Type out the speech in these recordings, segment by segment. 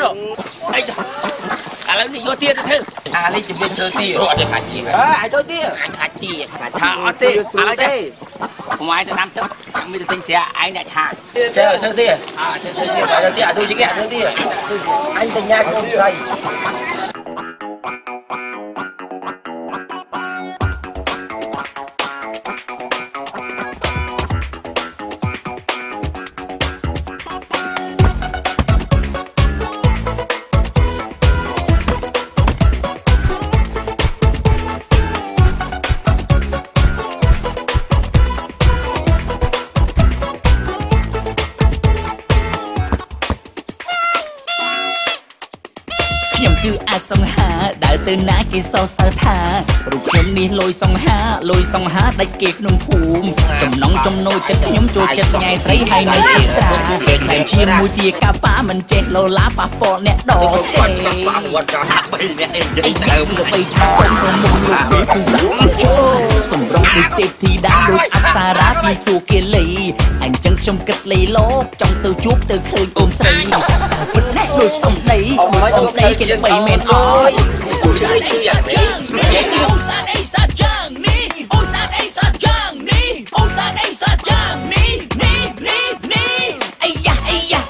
rồi là đi vô tiền thôi lấy chụp lên chơi tiền rồi để khai tiền ai chơi tiền anh khai tiền thảo tiền lấy chơi ngoài từ năm trước mình từ tính xe anh đã trả chơi tiền chơi tiền tôi chỉ nghe chơi tiền anh từ nhà con đâyคืออาสงหาได้เตือนนากีโซสาธารูปខ្ញុំនេះលុយសង្ហាដាច់គេក្នុងភូមិចំណងចំណូលចិត្តខ្ញុំចូលចិត្តញ៉ៃស្រីហើយនៅភាសាតែជាមួយជាកាប៉ាមិនចេះលោឡាប៉ះពាល់អ្នកដទៃគាត់ស្អាតវត្តកា3អ្នកអីនិយាយដើមទៅបីថាខ្ញុំមុំលោកនេះគឺសម្រងដូចទេពធីតាដូចអប្សរាពីទូគេលីអញ្ចឹងខ្ញុំគិតលីលោកចង់ទៅជួបទៅឃើញកូនស្រីពិតណាស់ដូចសំដីគេល្បីមែនអើយជួយយ៉ាងនេះអូសានអីសាយ៉ាងនេះអូសានអីសាយ៉ាងនេះអូសានអីសាយ៉ាងនេះ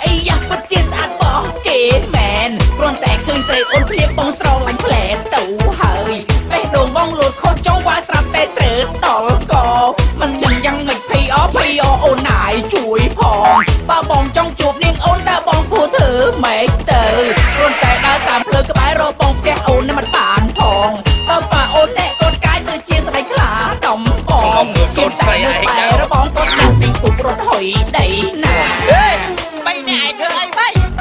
អាយ៉ាពិតជាស្អាតបោះគេមែនគ្រាន់តែឃើញស្រីអូនភ្លៀងបងស្រឡាញ់ផ្លែទៅហើយបេះដូងបងលូតខូចចង់វ៉ាស្រាប់តែស្រើដល់កមិនដឹងយ៉ាងម៉េចភ័យអូនណាយជួយផងបើបងចង់ជួបនាងអូនតើបងគួរធ្វើម៉េចទៅគ្រាន់តែដើរតាមផ្លូវក្បែររកបងផ្ទះអូននឹងមិនបានផងបើប៉ាអូនតែកូនកាយទៅជាស្បែកខ្លាដំបងកូនស្រីឯងដែររបងគាត់នឹងទិញពុករត់ហុយដីណាបីអ្នកឯងធ្វើអីបី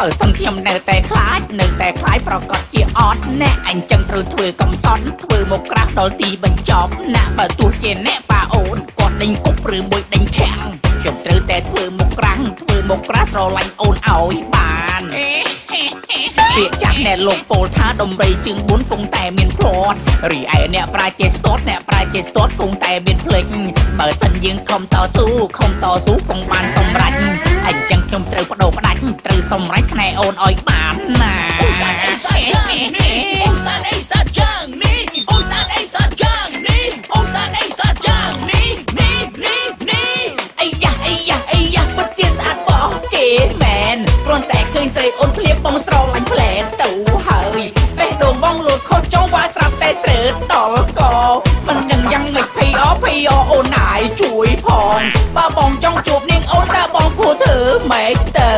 បើសិនខ្ញុំនៅតែខ្លាចប្រកាសជាអត់អ្នកអញ្ចឹងត្រូវធ្វើកំសត់ធ្វើមកក្រាស់ដល់ទីបញ្ចប់ណាបើទោះជាអ្នកប៉ាអូនគាត់ដេញគប់ឬមួយដេញខាំងខ្ញុំត្រូវតែធ្វើមកក្រាស់ស្រឡាញ់អូនឲ្យបានពាក្យចាស់អ្នកលោកពោលថាដំរីជើង4គង់តែមានភ្លាត់រីឯអ្នកប្រាជ្ញចេះស្ទាត់គង់តែមានភ្លេចបើសិនយើងខំតស៊ូគង់បានសម្រេចអញ្ចឹងខ្ញុំត្រូវបដូរផ្ដាច់ត្រូវសម្រេចស្នេហ៍អូនឲ្យបានណាអូសានអីសាយ៉ាងនេះអូសានអីសាយ៉ាងនេះអូសានអីសាយ៉ាងនេះអូសានអីសាយ៉ាងនេះអាយ៉ាពិតជាស្អាតបោះគេមែនគ្រាន់តែឃើញស្រីអូនភ្លៀងបងស្រឡាញ់ផ្លែទៅហើយបេះដូងបងលូតខូចចង់វ៉ាស្រាប់តែស្រើដល់កមិនដឹងយ៉ាងម៉េចភ័យអូនណាយជួយផងបើបងចង់ជួបនាងអូនតើបងគួរធ្វើម៉េចទៅ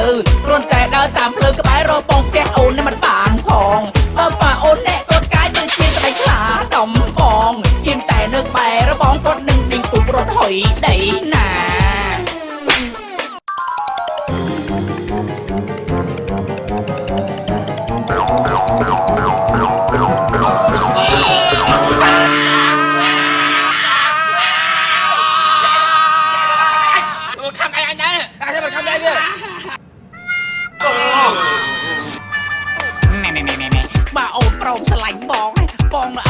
គ្រាន់តែដើរតាមផ្លូវក្បែររកបងផ្ទះអូននឹងមិនបានផងបើប៉ាអូនអ្នកគាត់កាយទៅជាស្បែកខ្លាដំបងហ៊ានតែនៅក្បែរបងគាត់នឹងដេញពុករត់ហុយដីណាបើអូនប្រមឆ្លាញ់បង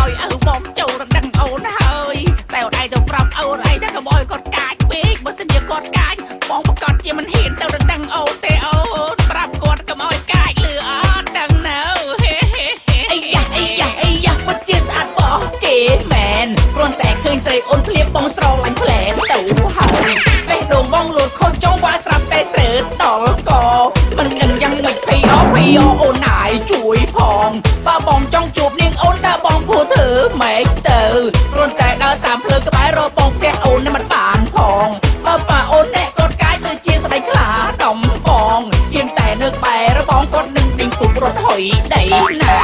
ឲ្យឪបងចូលរំដឹងអូនហើយតែអូនឯងទៅប្រាប់អូនឯងថាកុំឲ្យគាត់កាចពេកបើសិនជាគាត់កាចបងប្រកាសជាមិនហ៊ានទៅរំដឹងអូនទេអូនប្រាប់គាត់កុំឲ្យកាចលឺអត់ដឹងនៅអាយ៉ាពិតជាស្អាតបោះគេមែនគ្រាន់តែឃើញស្រីអូនភ្លៀងបងស្រឡាញ់ផ្លែទៅហើយបេះដូងបងលូតខូចចង់វ៉ាស្រាប់តែស្រើដល់កមិនដឹងយ៉ាងម៉េចភ័យអូនណាយជួយផងបើបងចង់ជួបនាងអូនតើបងគួរធ្វើម៉េចទៅគ្រាន់តែដើរតាមផ្លូវក្បែររកបងផ្ទះអូននឹងមិនបានផងបើប៉ាអូនអ្នកគាត់កាយទៅជាស្បែកខ្លាដំបងហ៊ានតែនៅក្បែរបងគាត់នឹងដេញពុករត់ហុយដីណា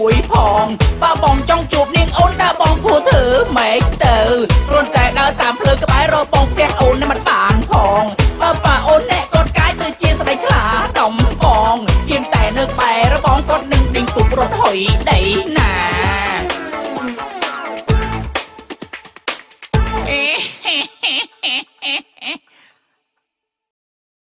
ជួយផងបើបងចង់ជួបនាងអូនតើបងគួរធ្វើម៉េចទៅគ្រាន់តែដើរតាមផ្លូវក្បែររកបងផ្ទះអូននឹងមិនបានផងបើប៉ាអូនអ្នកគាត់កាយគឺជាស្ដីខ្លាដំបងគៀងតែនៅក្បែរបងគាត់នឹងដេញទុករត់ហុយដី